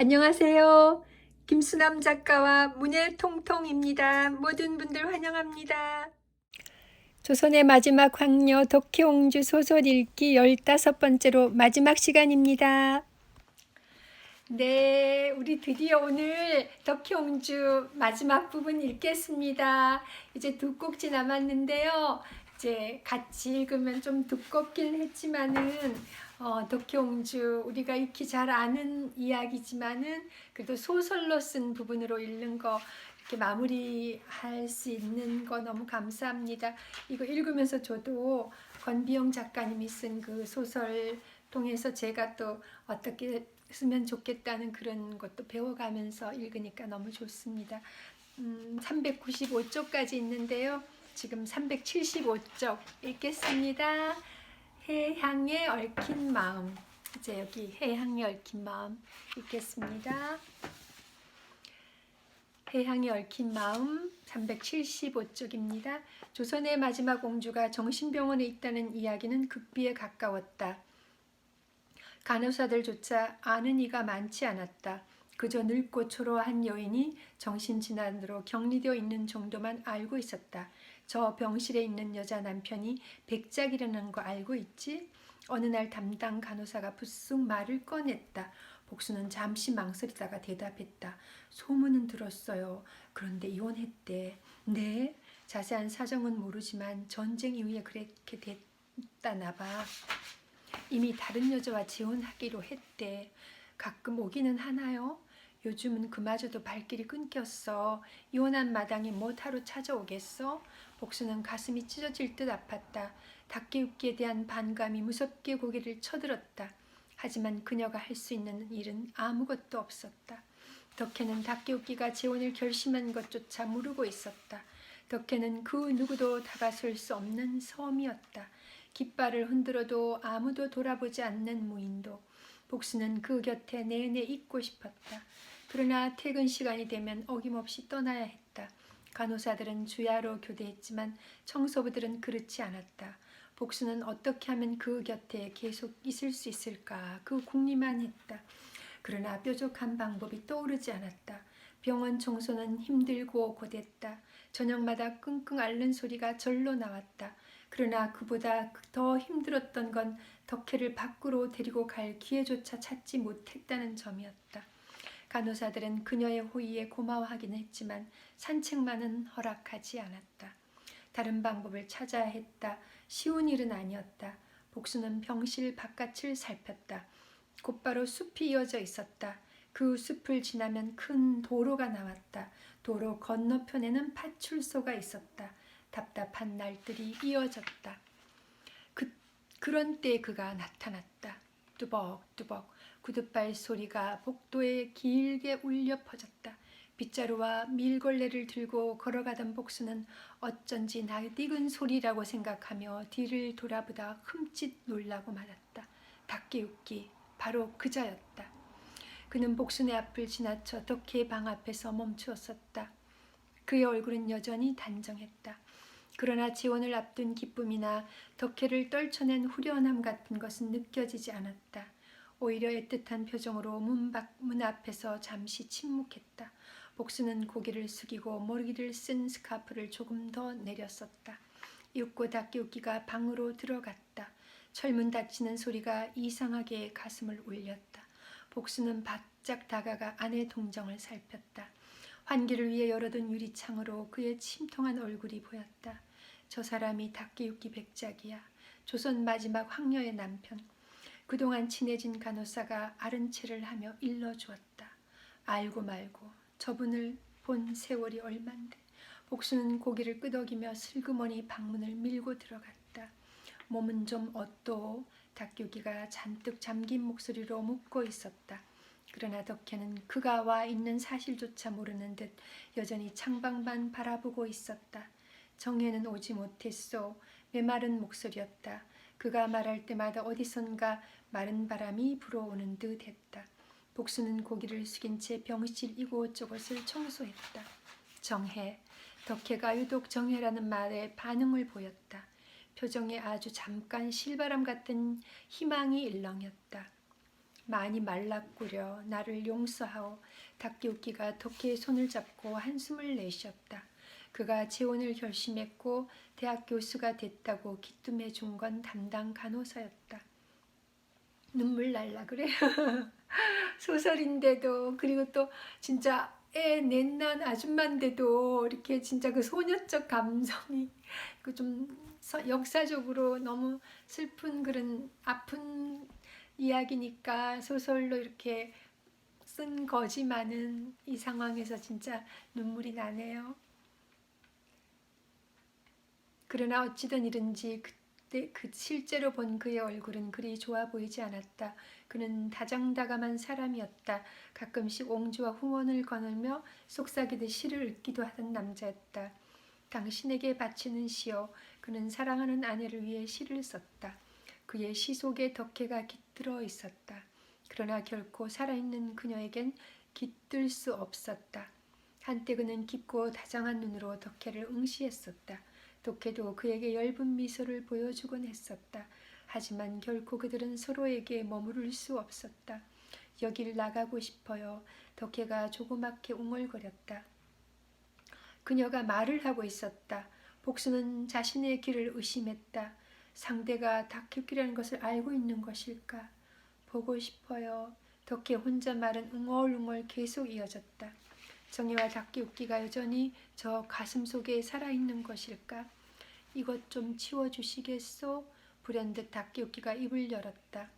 안녕하세요. 김수남 작가와 문예통통입니다. 모든 분들 환영합니다. 조선의 마지막 황녀 덕혜옹주 소설 읽기 15번째로 마지막 시간입니다. 네, 우리 드디어 오늘 덕혜옹주 마지막 부분 읽겠습니다. 이제 두 꼭지 남았는데요. 이제 같이 읽으면 좀 두껍긴 했지만은 덕혜옹주 우리가 익히 잘 아는 이야기지만은 그래도 소설로 쓴 부분으로 읽는 거 이렇게 마무리할 수 있는 거 너무 감사합니다. 이거 읽으면서 저도 권비영 작가님이 쓴 그 소설 통해서 제가 또 어떻게 쓰면 좋겠다는 그런 것도 배워가면서 읽으니까 너무 좋습니다. 395쪽까지 있는데요. 지금 375쪽 읽겠습니다. 해향에 얽힌 마음. 이제 여기 해향에 얽힌 마음 읽겠습니다. 해향에 얽힌 마음 375쪽입니다. 조선의 마지막 공주가 정신병원에 있다는 이야기는 극비에 가까웠다. 간호사들조차 아는 이가 많지 않았다. 그저 늙고 초라한 여인이 정신질환으로 격리되어 있는 정도만 알고 있었다. 저 병실에 있는 여자 남편이 백작이라는 거 알고 있지? 어느 날 담당 간호사가 부쑥 말을 꺼냈다. 복수는 잠시 망설이다가 대답했다. 소문은 들었어요. 그런데 이혼했대. 네? 자세한 사정은 모르지만 전쟁 이후에 그렇게 됐다나 봐. 이미 다른 여자와 재혼하기로 했대. 가끔 오기는 하나요? 요즘은 그마저도 발길이 끊겼어. 이혼한 마당에 뭐 하루 찾아오겠어? 복수는 가슴이 찢어질 듯 아팠다. 닭개웃기에 대한 반감이 무섭게 고개를 쳐들었다. 하지만 그녀가 할 수 있는 일은 아무것도 없었다. 덕혜는 닭개웃기가 재혼을 결심한 것조차 모르고 있었다. 덕혜는 그 누구도 다가설 수 없는 섬이었다. 깃발을 흔들어도 아무도 돌아보지 않는 무인도. 복수는 그 곁에 내내 있고 싶었다. 그러나 퇴근 시간이 되면 어김없이 떠나야 했다. 간호사들은 주야로 교대했지만 청소부들은 그렇지 않았다. 복수는 어떻게 하면 그 곁에 계속 있을 수 있을까 그 궁리만 했다. 그러나 뾰족한 방법이 떠오르지 않았다. 병원 청소는 힘들고 고됐다. 저녁마다 끙끙 앓는 소리가 절로 나왔다. 그러나 그보다 더 힘들었던 건 덕혜를 밖으로 데리고 갈 기회조차 찾지 못했다는 점이었다. 간호사들은 그녀의 호의에 고마워하긴 했지만 산책만은 허락하지 않았다. 다른 방법을 찾아야 했다. 쉬운 일은 아니었다. 복수는 병실 바깥을 살폈다. 곧바로 숲이 이어져 있었다. 그 숲을 지나면 큰 도로가 나왔다. 도로 건너편에는 파출소가 있었다. 답답한 날들이 이어졌다. 그런 때 그가 나타났다. 뚜벅뚜벅 구둣발 소리가 복도에 길게 울려 퍼졌다. 빗자루와 밀걸레를 들고 걸어가던 복수는 어쩐지 낯익은 소리라고 생각하며 뒤를 돌아보다 흠칫 놀라고 말았다. 닭개웃기 바로 그자였다. 그는 복순의 앞을 지나쳐 덕혜의 방 앞에서 멈추었었다. 그의 얼굴은 여전히 단정했다. 그러나 재혼을 앞둔 기쁨이나 덕혜를 떨쳐낸 후련함 같은 것은 느껴지지 않았다. 오히려 애틋한 표정으로 문 앞에서 잠시 침묵했다. 복수는 고개를 숙이고 머리를 쓴 스카프를 조금 더 내렸었다. 이윽고 닭개웃기가 방으로 들어갔다. 철문 닫히는 소리가 이상하게 가슴을 울렸다. 복수는 바짝 다가가 아내 동정을 살폈다. 환기를 위해 열어둔 유리창으로 그의 침통한 얼굴이 보였다. 저 사람이 닭개웃기 백작이야. 조선 마지막 황녀의 남편. 그동안 친해진 간호사가 아른 체를 하며 일러주었다. 알고 말고 저분을 본 세월이 얼만데. 복수는 고개를 끄덕이며 슬그머니 방문을 밀고 들어갔다. 몸은 좀 어떠? 닭개웃기가 잔뜩 잠긴 목소리로 묻고 있었다. 그러나 덕혜는 그가 와 있는 사실조차 모르는 듯 여전히 창밖만 바라보고 있었다. 정혜는 오지 못했소. 메마른 목소리였다. 그가 말할 때마다 어디선가 마른 바람이 불어오는 듯 했다. 복수는 고개를 숙인 채 병실 이곳저곳을 청소했다. 정혜. 덕혜가 유독 정혜라는 말에 반응을 보였다. 표정에 아주 잠깐 실바람 같은 희망이 일렁였다. 많이 말랐구려. 나를 용서하오. 닭기웃기가 덕혜의 손을 잡고 한숨을 내쉬었다. 그가 재혼을 결심했고 대학 교수가 됐다고 기쁨해 준 건 담당 간호사였다. 눈물 날라 그래. 소설인데도, 그리고 또 진짜 애 넷난 아줌마인데도 이렇게 진짜 그 소녀적 감성이 그 좀 역사적으로 너무 슬픈 그런 아픈 이야기니까 소설로 이렇게 쓴 거지만은 이 상황에서 진짜 눈물이 나네요. 그러나 어찌된 일인지 그때 실제로 본 그의 얼굴은 그리 좋아 보이지 않았다. 그는 다정다감한 사람이었다. 가끔씩 옹주와 후원을 거닐며 속삭이듯 시를 읽기도 하던 남자였다. 당신에게 바치는 시요. 그는 사랑하는 아내를 위해 시를 썼다. 그의 시 속에 덕혜가 깃들어 있었다. 그러나 결코 살아있는 그녀에겐 깃들 수 없었다. 한때 그는 깊고 다정한 눈으로 덕혜를 응시했었다. 덕혜도 그에게 엷은 미소를 보여주곤 했었다. 하지만 결코 그들은 서로에게 머무를 수 없었다. 여길 나가고 싶어요. 덕혜가 조그맣게 웅얼거렸다. 그녀가 말을 하고 있었다. 복수는 자신의 길을 의심했다. 상대가 닭큐끼라는 것을 알고 있는 것일까? 보고 싶어요. 덕혜 혼자 말은 웅얼웅얼 계속 이어졌다. 정혜와 닭기웃기가 여전히 저 가슴 속에 살아있는 것일까? 이것 좀 치워주시겠소? 불현듯 닭기웃기가 입을 열었다.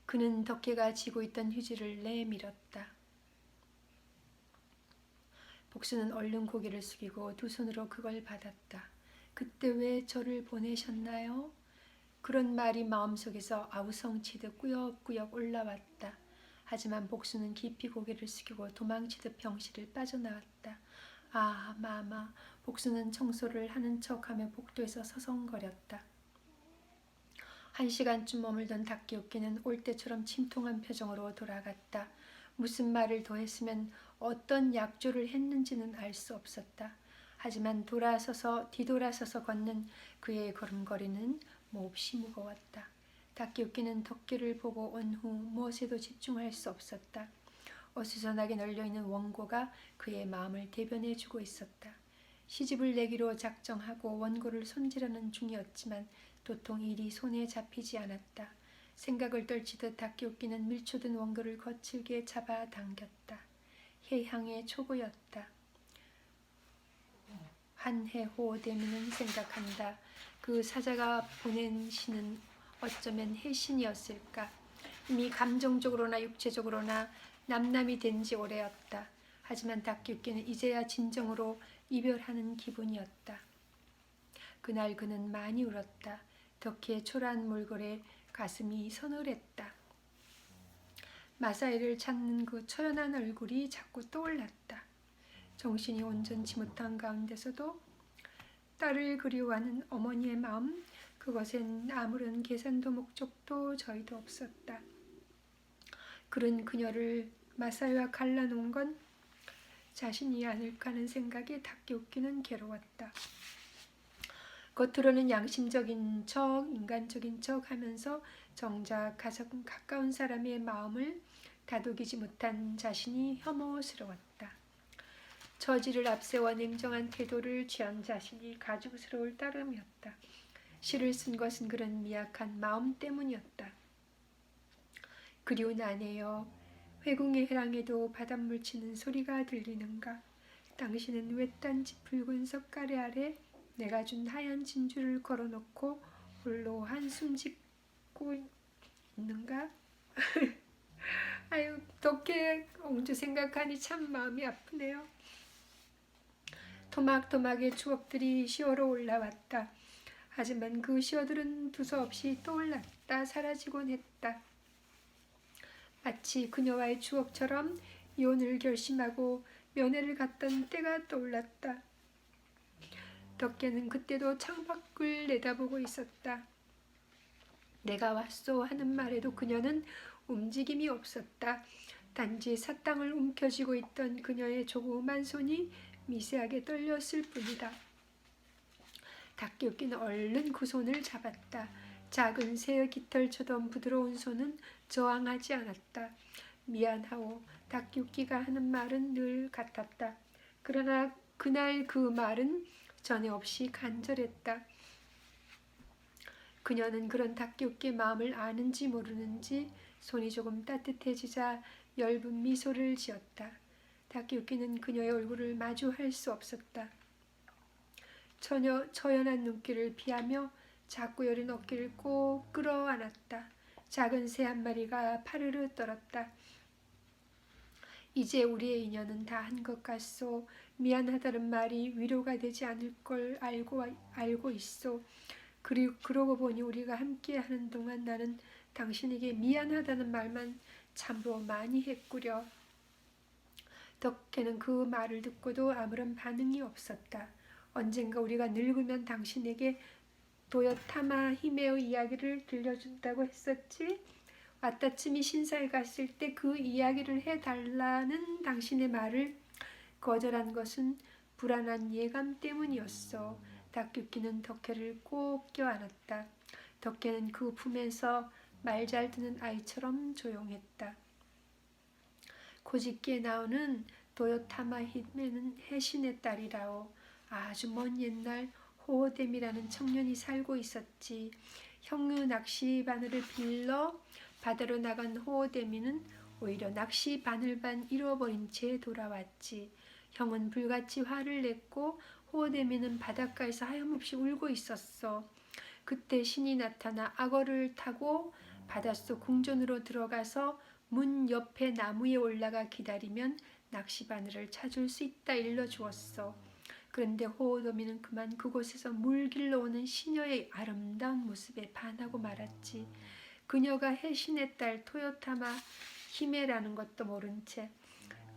그는 덕혜가 쥐고 있던 휴지를 내밀었다. 복수는 얼른 고개를 숙이고 두 손으로 그걸 받았다. 그때 왜 저를 보내셨나요? 그런 말이 마음속에서 아우성치듯 꾸역꾸역 올라왔다. 하지만 복수는 깊이 고개를 숙이고 도망치듯 병실을 빠져나왔다. 아, 마마. 복수는 청소를 하는 척하며 복도에서 서성거렸다. 1시간쯤 머물던 닭기웃기는 올 때처럼 침통한 표정으로 돌아갔다. 무슨 말을 더 했으면 어떤 약조를 했는지는 알 수 없었다. 하지만 뒤돌아서서 걷는 그의 걸음걸이는 몹시 무거웠다. 닭기웃기는 덕혜를 보고 온 후 무엇에도 집중할 수 없었다. 어수선하게 널려있는 원고가 그의 마음을 대변해주고 있었다. 시집을 내기로 작정하고 원고를 손질하는 중이었지만 도통 일이 손에 잡히지 않았다. 생각을 떨치듯 닭기웃기는 밀초든 원고를 거칠게 잡아당겼다. 해향의 초고였다. 한해호 대미는 생각한다. 그 사자가 보낸 시는 어쩌면 해신이었을까. 이미 감정적으로나 육체적으로나 남남이 된 지 오래였다. 하지만 닭기웃기는 이제야 진정으로 이별하는 기분이었다. 그날 그는 많이 울었다. 덕혜의 초라한 몰골에 가슴이 서늘했다. 마사이를 찾는 그 처연한 얼굴이 자꾸 떠올랐다. 정신이 온전치 못한 가운데서도 딸을 그리워하는 어머니의 마음, 그것엔 아무런 계산도 목적도 저희도 없었다. 그런 그녀를 마사이와 갈라놓은 건 자신이 아닐까 하는 생각에 닭기웃기는 괴로웠다. 겉으로는 양심적인 척, 인간적인 척 하면서 정작 가장 가까운 사람의 마음을 다독이지 못한 자신이 혐오스러웠다. 처지를 앞세워 냉정한 태도를 취한 자신이 가증스러울 따름이었다. 시를 쓴 것은 그런 미약한 마음 때문이었다. 그리운 아내여, 회궁의 해랑에도 바닷물 치는 소리가 들리는가? 당신은 외딴지 붉은 석가래 아래 내가 준 하얀 진주를 걸어놓고 홀로 한숨 짓고 있는가? 아유, 덕혜 옹주 생각하니 참 마음이 아프네요. 토막토막의 추억들이 시어로 올라왔다. 하지만 그 시어들은 두서없이 떠올랐다 사라지곤 했다. 마치 그녀와의 추억처럼 이혼을 결심하고 면회를 갔던 때가 떠올랐다. 덕혜는 그때도 창밖을 내다보고 있었다. 내가 왔소 하는 말에도 그녀는 움직임이 없었다. 단지 사탕을 움켜쥐고 있던 그녀의 조그만 손이 미세하게 떨렸을 뿐이다. 닭기웃기는 얼른 그 손을 잡았다. 작은 새의 깃털처럼 부드러운 손은 저항하지 않았다. 미안하오. 닭육기가 하는 말은 늘 같았다. 그러나 그날 그 말은 전에 없이 간절했다. 그녀는 그런 닭육기의 마음을 아는지 모르는지 손이 조금 따뜻해지자 엷은 미소를 지었다. 닭육기는 그녀의 얼굴을 마주할 수 없었다. 처연한 눈길을 피하며 자꾸 여린 어깨를 꼭 끌어안았다. 작은 새 한 마리가 파르르 떨었다. 이제 우리의 인연은 다 한 것 같소. 미안하다는 말이 위로가 되지 않을 걸 알고 있소. 그러고 보니 우리가 함께하는 동안 나는 당신에게 미안하다는 말만 참으로 많이 했구려. 덕혜는 그 말을 듣고도 아무런 반응이 없었다. 언젠가 우리가 늙으면 당신에게 도요타마 히메의 이야기를 들려준다고 했었지? 왔다쯤이 신사에 갔을 때 그 이야기를 해달라는 당신의 말을 거절한 것은 불안한 예감 때문이었어. 닭규키는 덕혜를 꼭 껴안았다. 덕혜는 그 품에서 말 잘 듣는 아이처럼 조용했다. 고집게 나오는 도요타마 히메는 해신의 딸이라오. 아주 먼 옛날 호호댐이라는 청년이 살고 있었지. 형의 낚시 바늘을 빌러 바다로 나간 호호댐이는 오히려 낚시 바늘반 잃어버린 채 돌아왔지. 형은 불같이 화를 냈고 호호댐이는 바닷가에서 하염없이 울고 있었어. 그때 신이 나타나 악어를 타고 바닷속 궁전으로 들어가서 문 옆에 나무에 올라가 기다리면 낚시 바늘을 찾을 수 있다 일러주었어. 그런데 호호도미는 그만 그곳에서 물길로 오는 시녀의 아름다운 모습에 반하고 말았지. 그녀가 해신의 딸 토요타마 히메라는 것도 모른 채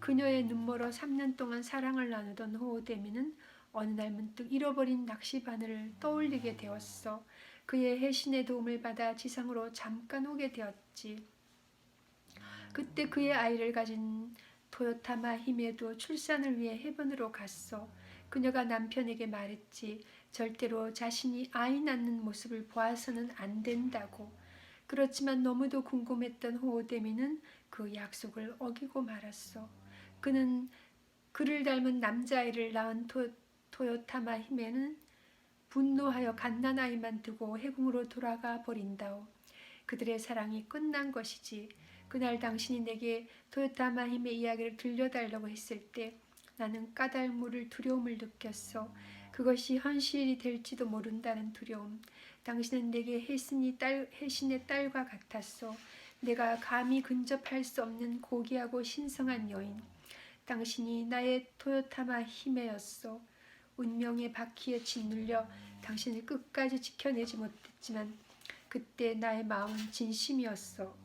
그녀의 눈멀어 3년 동안 사랑을 나누던 호호데미는 어느 날 문득 잃어버린 낚시 바늘을 떠올리게 되었어. 그의 해신의 도움을 받아 지상으로 잠깐 오게 되었지. 그때 그의 아이를 가진 토요타마 히메도 출산을 위해 해변으로 갔어. 그녀가 남편에게 말했지. 절대로 자신이 아이 낳는 모습을 보아서는 안 된다고. 그렇지만 너무도 궁금했던 호호데미는 그 약속을 어기고 말았어. 그는 그를 닮은 남자아이를 낳은 토요타마 히메는 분노하여 갓난아이만 두고 해궁으로 돌아가 버린다오. 그들의 사랑이 끝난 것이지. 그날 당신이 내게 토요타마 히메 이야기를 들려달라고 했을 때 나는 까닭 두려움을 느꼈어. 그것이 현실이 될지도 모른다는 두려움. 당신은 내게 해신의 딸과 같았어. 내가 감히 근접할 수 없는 고귀하고 신성한 여인. 당신이 나의 토요타마 히메였어. 운명의 바퀴에 짓눌려 당신을 끝까지 지켜내지 못했지만 그때 나의 마음은 진심이었어.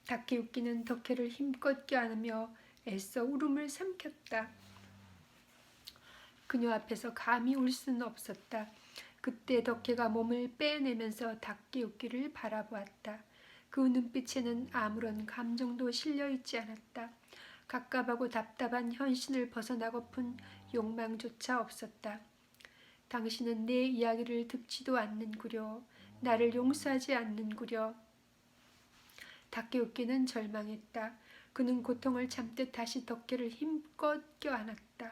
다케유키는 덕혜를 힘껏 껴안으며 애써 울음을 삼켰다. 그녀 앞에서 감히 울 수는 없었다. 그때 덕혜가 몸을 빼내면서 다케유키를 바라보았다. 그 눈빛에는 아무런 감정도 실려있지 않았다. 갑갑하고 답답한 현실을 벗어나고픈 욕망조차 없었다. 당신은 내 이야기를 듣지도 않는구려. 나를 용서하지 않는구려. 다케유키는 절망했다. 그는 고통을 참듯 다시 덕혜를 힘껏 껴안았다.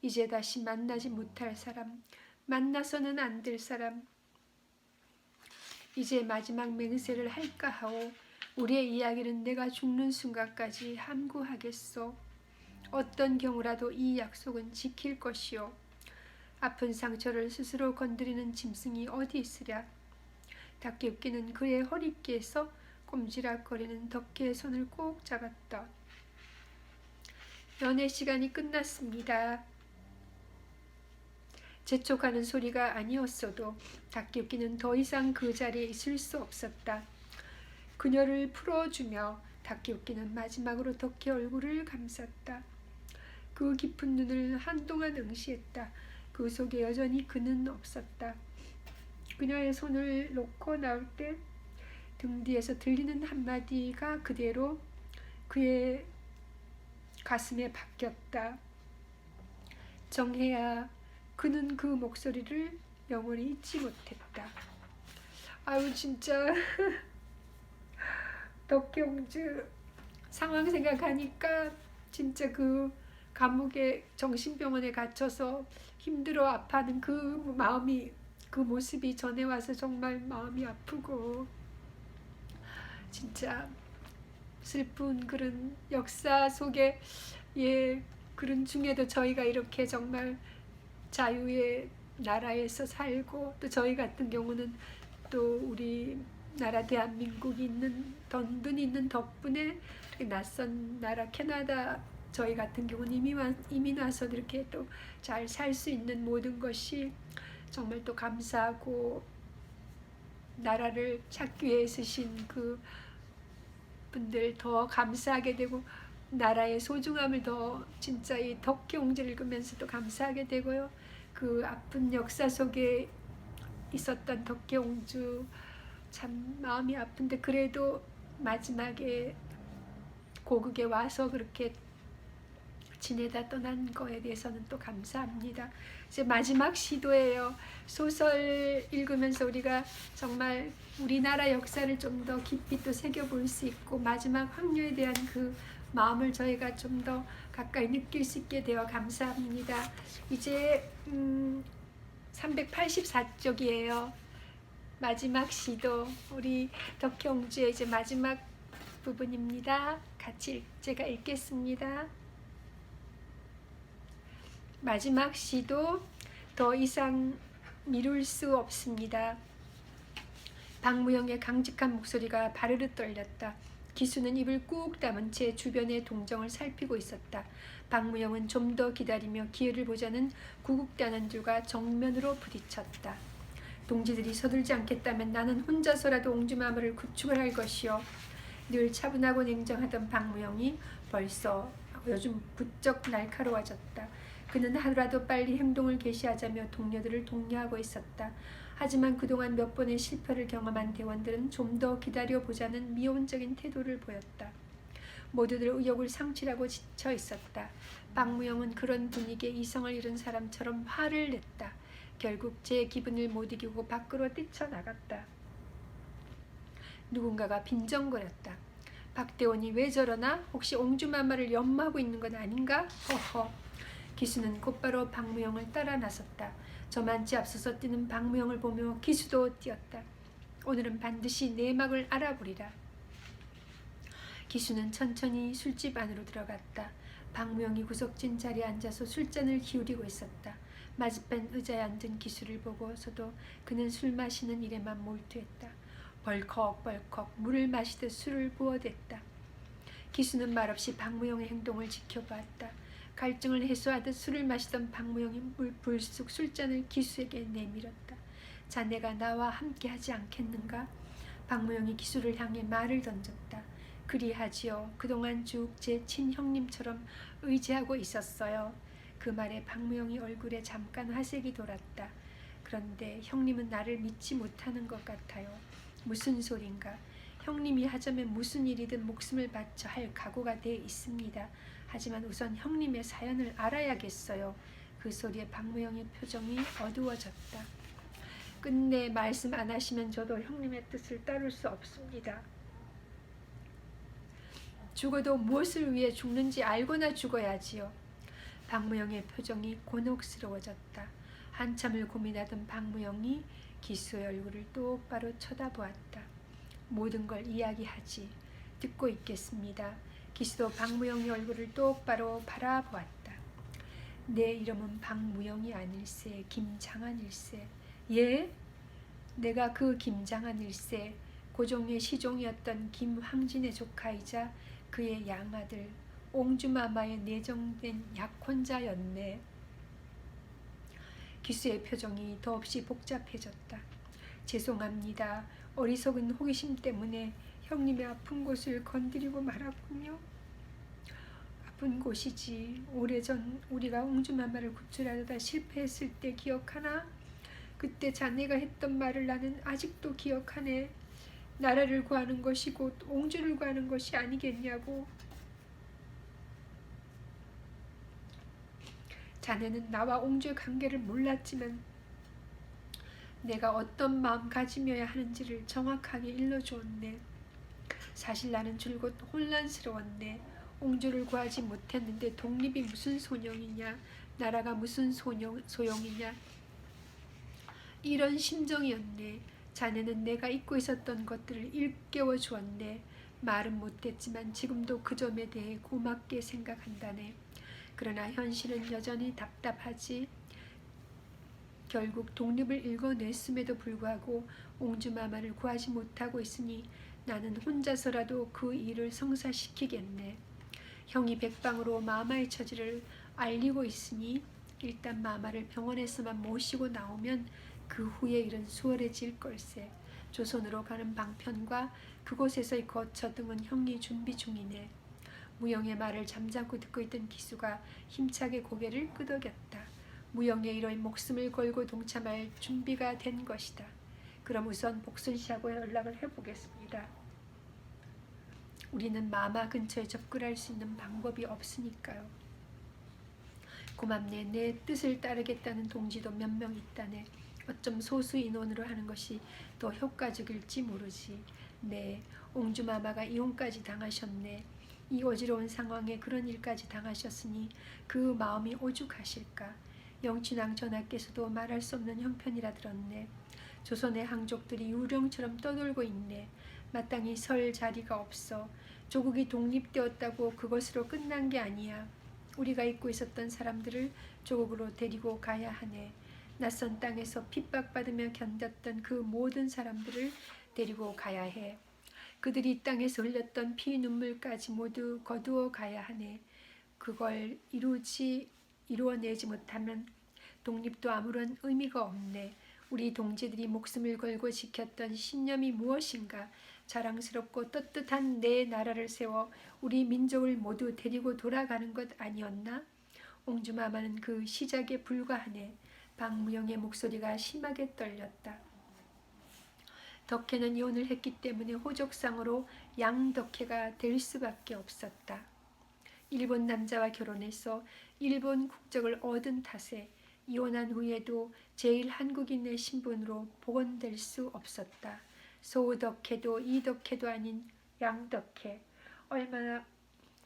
이제 다시 만나지 못할 사람, 만나서는 안 될 사람. 이제 마지막 맹세를 할까 하오. 우리의 이야기는 내가 죽는 순간까지 함구하겠소. 어떤 경우라도 이 약속은 지킬 것이오. 아픈 상처를 스스로 건드리는 짐승이 어디 있으랴. 다케유키는 그의 허리께에서 꼼지락거리는 덕혜의 손을 꼭 잡았다. 연애 시간이 끝났습니다. 재촉하는 소리가 아니었어도 다케유키는 더 이상 그 자리에 있을 수 없었다. 그녀를 풀어주며 다케유키는 마지막으로 덕혜 얼굴을 감쌌다. 그 깊은 눈을 한동안 응시했다. 그 속에 여전히 그는 없었다. 그녀의 손을 놓고 나올 때 등 뒤에서 들리는 한마디가 그대로 그의 가슴에 박혔다. 정혜야. 그는 그 목소리를 영원히 잊지 못했다. 아유 진짜 덕경주 상황 생각하니까 진짜 그 감옥에 정신병원에 갇혀서 힘들어 아파하는 그 마음이, 그 모습이 전에 와서 정말 마음이 아프고 진짜 슬픈 그런 역사 속에, 예, 그런 중에도 저희가 이렇게 정말 자유의 나라에서 살고, 또 저희 같은 경우는 또 우리 나라 대한민국이 있는 든든히 있는 덕분에 이렇게 낯선 나라 캐나다, 저희 같은 경우는 이민 와서 이렇게 또 잘 살 수 있는 모든 것이 정말 또 감사하고, 나라를 찾기 위해 쓰신 그 분들 더 감사하게 되고, 나라의 소중함을 더 진짜 이 덕경제를 읽으면서 또 감사하게 되고요. 그 아픈 역사 속에 있었던 덕계옹주 참 마음이 아픈데, 그래도 마지막에 고국에 와서 그렇게 지내다 떠난 거에 대해서는 또 감사합니다. 이제 마지막 시도예요. 소설 읽으면서 우리가 정말 우리나라 역사를 좀 더 깊이 또 새겨볼 수 있고, 마지막 황녀에 대한 그 마음을 저희가 좀 더 가까이 느낄 수 있게 되어 감사합니다. 이제 384쪽이에요. 마지막 시도, 우리 덕경주의 이제 마지막 부분입니다. 같이 제가 읽겠습니다. 마지막 시도, 더 이상 미룰 수 없습니다. 박무영의 강직한 목소리가 바르르 떨렸다. 기수는 입을 꾹 다문 채 주변의 동정을 살피고 있었다. 박무영은 좀 더 기다리며 기회를 보자는 구국단원들과 정면으로 부딪혔다. 동지들이 서둘지 않겠다면 나는 혼자서라도 옹주마마를 구축을 할 것이요. 늘 차분하고 냉정하던 박무영이 벌써 요즘 부쩍 날카로워졌다. 그는 하루라도 빨리 행동을 개시하자며 동료들을 독려하고 있었다. 하지만 그동안 몇 번의 실패를 경험한 대원들은 좀 더 기다려보자는 미온적인 태도를 보였다. 모두들 의욕을 상실하고 지쳐 있었다. 박무영은 그런 분위기에 이성을 잃은 사람처럼 화를 냈다. 결국 제 기분을 못 이기고 밖으로 뛰쳐나갔다. 누군가가 빈정거렸다. 박대원이 왜 저러나? 혹시 옹주마마를 연마하고 있는 건 아닌가? 허허. 기수는 곧바로 박무영을 따라 나섰다. 저만치 앞서서 뛰는 박무영을 보며 기수도 뛰었다. 오늘은 반드시 내막을 알아보리라. 기수는 천천히 술집 안으로 들어갔다. 박무영이 구석진 자리에 앉아서 술잔을 기울이고 있었다. 마주뺀 의자에 앉은 기수를 보고서도 그는 술 마시는 일에만 몰두했다. 벌컥벌컥 물을 마시듯 술을 부어댔다. 기수는 말없이 박무영의 행동을 지켜보았다. 갈증을 해소하듯 술을 마시던 박무영이 불쑥 술잔을 기수에게 내밀었다. 자네가 나와 함께 하지 않겠는가? 박무영이 기수를 향해 말을 던졌다. 그리하지요. 그동안 쭉 제 친형님처럼 의지하고 있었어요. 그 말에 박무영이 얼굴에 잠깐 화색이 돌았다. 그런데 형님은 나를 믿지 못하는 것 같아요. 무슨 소린가? 형님이 하자면 무슨 일이든 목숨을 바쳐 할 각오가 돼 있습니다. 하지만 우선 형님의 사연을 알아야겠어요. 그 소리에 박무영의 표정이 어두워졌다. 끝내 말씀 안 하시면 저도 형님의 뜻을 따를 수 없습니다. 죽어도 무엇을 위해 죽는지 알고나 죽어야지요. 박무영의 표정이 곤혹스러워졌다. 한참을 고민하던 박무영이 기수의 얼굴을 똑바로 쳐다보았다. 모든 걸 이야기하지. 듣고 있겠습니다. 기수도 박무영의 얼굴을 똑바로 바라보았다. 내 이름은 박무영이 아닐세. 김장한일세. 예? 내가 그 김장한일세. 고종의 시종이었던 김황진의 조카이자 그의 양아들 옹주마마의 내정된 약혼자였네. 기수의 표정이 더없이 복잡해졌다. 죄송합니다. 어리석은 호기심 때문에 형님의 아픈 곳을 건드리고 말았군요. 아픈 곳이지. 오래전 우리가 옹주마마를 구출하려다 실패했을 때 기억하나? 그때 자네가 했던 말을 나는 아직도 기억하네. 나라를 구하는 것이 곧 옹주를 구하는 것이 아니겠냐고. 자네는 나와 옹주의 관계를 몰랐지만 내가 어떤 마음 가짐이어야 하는지를 정확하게 일러주었네. 사실 나는 줄곧 혼란스러웠네. 옹주를 구하지 못했는데 독립이 무슨 소용이냐, 나라가 무슨 소용이냐, 이런 심정이었네. 자네는 내가 잊고 있었던 것들을 일깨워 주었네. 말은 못했지만 지금도 그 점에 대해 고맙게 생각한다네. 그러나 현실은 여전히 답답하지. 결국 독립을 읽어냈음에도 불구하고 옹주마마를 구하지 못하고 있으니 나는 혼자서라도 그 일을 성사시키겠네. 형이 백방으로 마마의 처지를 알리고 있으니 일단 마마를 병원에서만 모시고 나오면 그 후의 일은 수월해질 걸세. 조선으로 가는 방편과 그곳에서의 거처 등은 형이 준비 중이네. 무영의 말을 잠잠고 듣고 있던 기수가 힘차게 고개를 끄덕였다. 무영의 이러한 목숨을 걸고 동참할 준비가 된 것이다. 그럼 우선 복순 씨하고 연락을 해보겠습니다. 우리는 마마 근처에 접근할 수 있는 방법이 없으니까요. 고맙네. 내 뜻을 따르겠다는 동지도 몇 명 있다네. 어쩜 소수 인원으로 하는 것이 더 효과적일지 모르지. 네, 옹주마마가 이혼까지 당하셨네. 이 어지러운 상황에 그런 일까지 당하셨으니 그 마음이 오죽하실까. 영춘왕 전하께서도 말할 수 없는 형편이라 들었네. 조선의 항족들이 유령처럼 떠돌고 있네. 마땅히 설 자리가 없어. 조국이 독립되었다고 그것으로 끝난 게 아니야. 우리가 잊고 있었던 사람들을 조국으로 데리고 가야 하네. 낯선 땅에서 핍박받으며 견뎠던 그 모든 사람들을 데리고 가야 해. 그들이 이 땅에서 흘렸던 피 눈물까지 모두 거두어 가야 하네. 그걸 이루어내지 못하면 독립도 아무런 의미가 없네. 우리 동지들이 목숨을 걸고 지켰던 신념이 무엇인가? 자랑스럽고 떳떳한 내 나라를 세워 우리 민족을 모두 데리고 돌아가는 것 아니었나? 옹주마마는 그 시작에 불과하네. 박무영의 목소리가 심하게 떨렸다. 덕혜는 이혼을 했기 때문에 호적상으로 양덕혜가 될 수밖에 없었다. 일본 남자와 결혼해서 일본 국적을 얻은 탓에 이혼한 후에도 제일 한국인의 신분으로 복원될 수 없었다. 소덕혜도 이덕혜도 아닌 양덕혜. 얼마나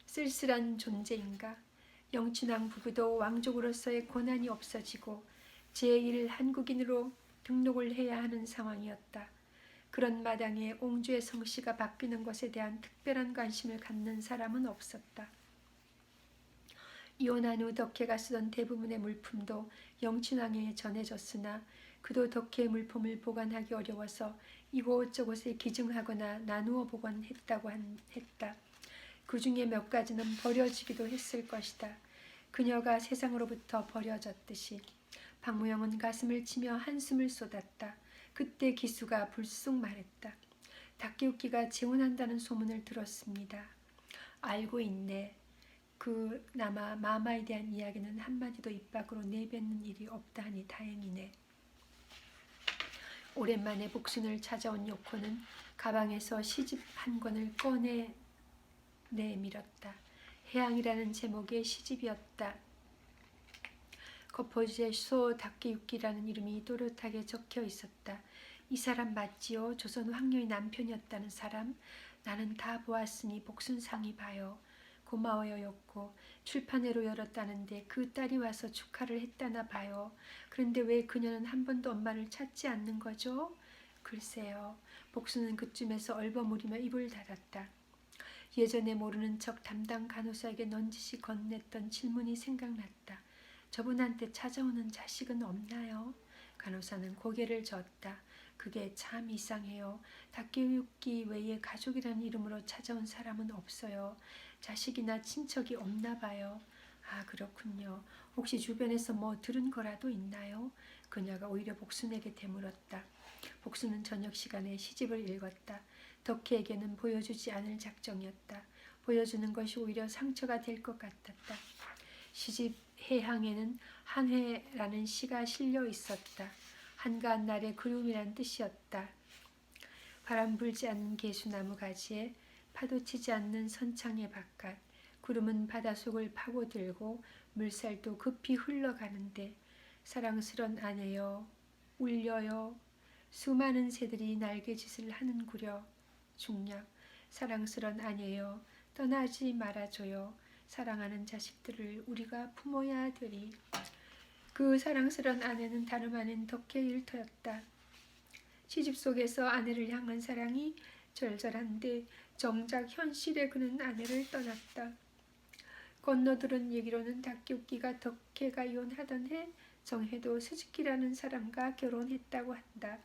쓸쓸한 존재인가. 영춘왕 부부도 왕족으로서의 권한이 없어지고 제1 한국인으로 등록을 해야 하는 상황이었다. 그런 마당에 옹주의 성씨가 바뀌는 것에 대한 특별한 관심을 갖는 사람은 없었다. 이혼한 후 덕혜가 쓰던 대부분의 물품도 영춘왕에게 전해졌으나 그도 덕혜의 물품을 보관하기 어려워서 이곳저곳에 기증하거나 나누어 보관했다고 했다. 그 중에 몇 가지는 버려지기도 했을 것이다. 그녀가 세상으로부터 버려졌듯이. 박무영은 가슴을 치며 한숨을 쏟았다. 그때 기수가 불쑥 말했다. 닭기웃기가 재혼한다는 소문을 들었습니다. 알고 있네. 그나마 마마에 대한 이야기는 한마디도 입 밖으로 내뱉는 일이 없다 하니 다행이네. 오랜만에 복순을 찾아온 요코는 가방에서 시집 한 권을 꺼내 내밀었다. 해양이라는 제목의 시집이었다. 거포지에 소 닭기육기라는 이름이 또렷하게 적혀 있었다. 이 사람 맞지요? 조선 황녀의 남편이었다는 사람? 나는 다 보았으니 복순상이 봐요. 고마워요, 요코. 출판회로 열었다는데 그 딸이 와서 축하를 했다나 봐요. 그런데 왜 그녀는 한 번도 엄마를 찾지 않는 거죠? 글쎄요. 복순은 그쯤에서 얼버무리며 입을 닫았다. 예전에 모르는 척 담당 간호사에게 넌지시 건넸던 질문이 생각났다. 저분한테 찾아오는 자식은 없나요? 간호사는 고개를 젓다. 그게 참 이상해요. 닭기육기 외에 가족이라는 이름으로 찾아온 사람은 없어요. 자식이나 친척이 없나 봐요. 아, 그렇군요. 혹시 주변에서 뭐 들은 거라도 있나요? 그녀가 오히려 복순에게 되물었다. 복순은 저녁 시간에 시집을 읽었다. 덕혜에게는 보여주지 않을 작정이었다. 보여주는 것이 오히려 상처가 될 것 같았다. 시집 해항에는 한회라는 시가 실려 있었다. 한가한 날의 그리움이란 뜻이었다. 바람 불지 않는 개수나무 가지에 파도치지 않는 선창의 바깥, 구름은 바닷속을 파고들고 물살도 급히 흘러가는데 사랑스런 아내여 울려요. 수많은 새들이 날개짓을 하는구려. 중략. 사랑스런 아내여, 떠나지 말아줘요. 사랑하는 자식들을 우리가 품어야 되리. 그 사랑스런 아내는 다름 아닌 덕혜의 일터였다. 시집 속에서 아내를 향한 사랑이 절절한데 정작 현실에 그는 아내를 떠났다. 건너들은 얘기로는 닭기웃기가 덕혜가 이혼하던 해 정혜도 스즈키라는 사람과 결혼했다고 한다.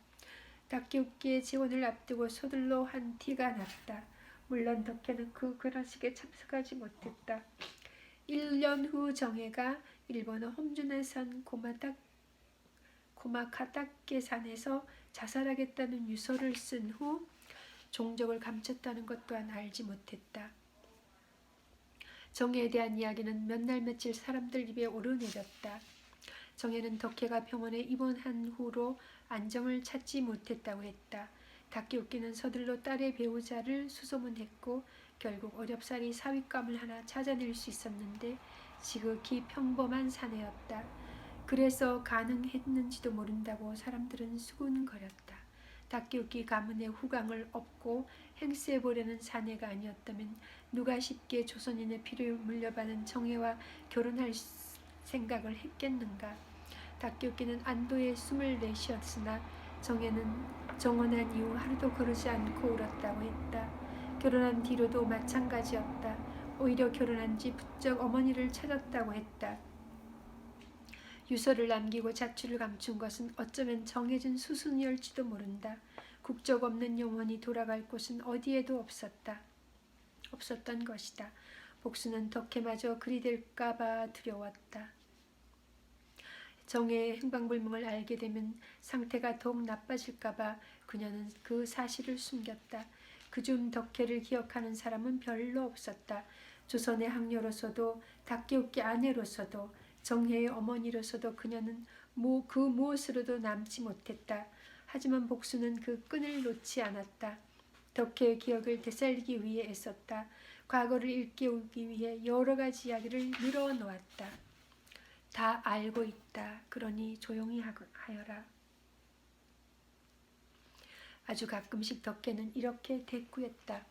닭기웃기의 재혼을 앞두고 서둘러 한 티가 났다. 물론 덕혜는 그 결혼식에 참석하지 못했다. 1년 후 정혜가 일본어 홈준에 산 고마카타케산에서 자살하겠다는 유서를 쓴 후 종적을 감췄다는 것 또한 알지 못했다. 정혜에 대한 이야기는 몇 날 며칠 사람들 입에 오르내렸다. 정혜는 덕혜가 병원에 입원한 후로 안정을 찾지 못했다고 했다. 닭기웃기는 서둘러 딸의 배우자를 수소문했고 결국 어렵사리 사윗감을 하나 찾아낼 수 있었는데 지극히 평범한 사내였다. 그래서 가능했는지도 모른다고 사람들은 수군거렸다. 닭기웃기 가문의 후광을 업고 행세해보려는 사내가 아니었다면 누가 쉽게 조선인의 피를 물려받은 정혜와 결혼할 생각을 했겠는가. 닭기웃기는 안도의 숨을 내쉬었으나 정혜는 정혼한 이후 하루도 거르지 않고 울었다고 했다. 결혼한 뒤로도 마찬가지였다. 오히려 결혼한 지 부쩍 어머니를 찾았다고 했다. 유서를 남기고 자취를 감춘 것은 어쩌면 정해진 수순이었지도 모른다. 국적 없는 영혼이 돌아갈 곳은 어디에도 없었던 것이다. 복수는 덕혜마저 그리 될까봐 두려웠다. 정혜의 행방불명을 알게 되면 상태가 더욱 나빠질까봐 그녀는 그 사실을 숨겼다. 그중 덕혜를 기억하는 사람은 별로 없었다. 조선의 학녀로서도 닭기웃기 아내로서도 정혜의 어머니로서도 그녀는 그 무엇으로도 남지 못했다. 하지만 복수는 그 끈을 놓지 않았다. 덕혜의 기억을 되살리기 위해 애썼다. 과거를 일깨우기 위해 여러 가지 이야기를 늘어놓았다. 다 알고 있다. 그러니 조용히 하여라. 아주 가끔씩 덕혜는 이렇게 대꾸했다.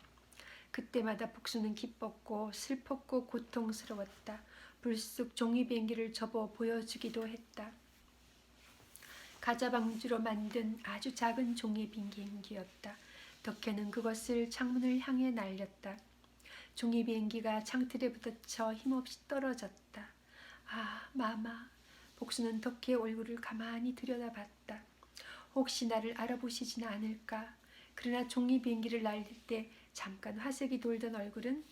그때마다 복수는 기뻤고 슬펐고 고통스러웠다. 불쑥 종이비행기를 접어 보여주기도 했다. 가자방주로 만든 아주 작은 종이비행기였다. 덕혜는 그것을 창문을 향해 날렸다. 종이비행기가 창틀에 부딪혀 힘없이 떨어졌다. 아, 마마. 복수는 덕혜의 얼굴을 가만히 들여다봤다. 혹시 나를 알아보시지는 않을까. 그러나 종이비행기를 날릴 때 잠깐 화색이 돌던 얼굴은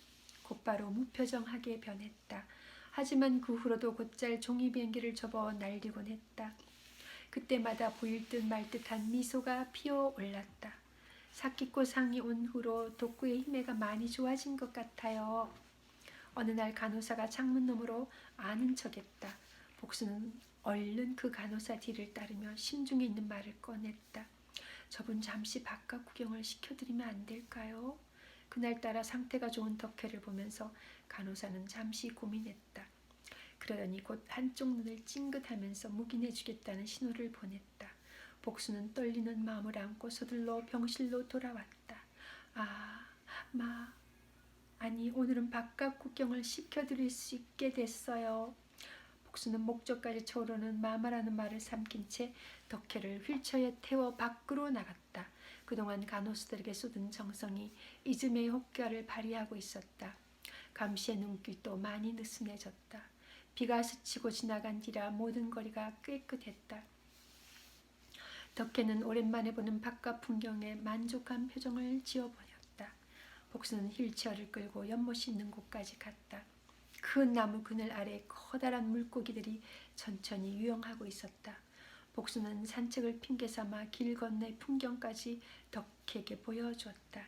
곧바로 무표정하게 변했다. 하지만 그 후로도 곧잘 종이비행기를 접어 날리곤 했다. 그때마다 보일 듯 말 듯한 미소가 피어올랐다. 사키코 상이 온 후로 독구의 힘애가 많이 좋아진 것 같아요. 어느 날 간호사가 창문 너머로 아는 척했다. 복수는 얼른 그 간호사 뒤를 따르며 심중에 있는 말을 꺼냈다. 저분 잠시 바깥 구경을 시켜드리면 안 될까요? 그날따라 상태가 좋은 덕혜를 보면서 간호사는 잠시 고민했다. 그러더니 곧 한쪽 눈을 찡긋하면서 묵인해주겠다는 신호를 보냈다. 복수는 떨리는 마음을 안고 서둘러 병실로 돌아왔다. 아니 오늘은 바깥 구경을 시켜드릴 수 있게 됐어요. 복수는 목젖까지 차오르는 마마라는 말을 삼킨 채 덕혜를 휠체어에 태워 밖으로 나갔다. 그동안 간호사들에게 쏟은 정성이 이즘의 효과를 발휘하고 있었다. 감시의 눈길도 많이 느슨해졌다. 비가 스치고 지나간 뒤라 모든 거리가 깨끗했다. 덕혜는 오랜만에 보는 바깥 풍경에 만족한 표정을 지어보였다. 복수는 휠체어를 끌고 연못이 있는 곳까지 갔다. 큰 나무 그늘 아래 커다란 물고기들이 천천히 유영하고 있었다. 복수는 산책을 핑계삼아 길 건너의 풍경까지 덕혜에게 보여주었다.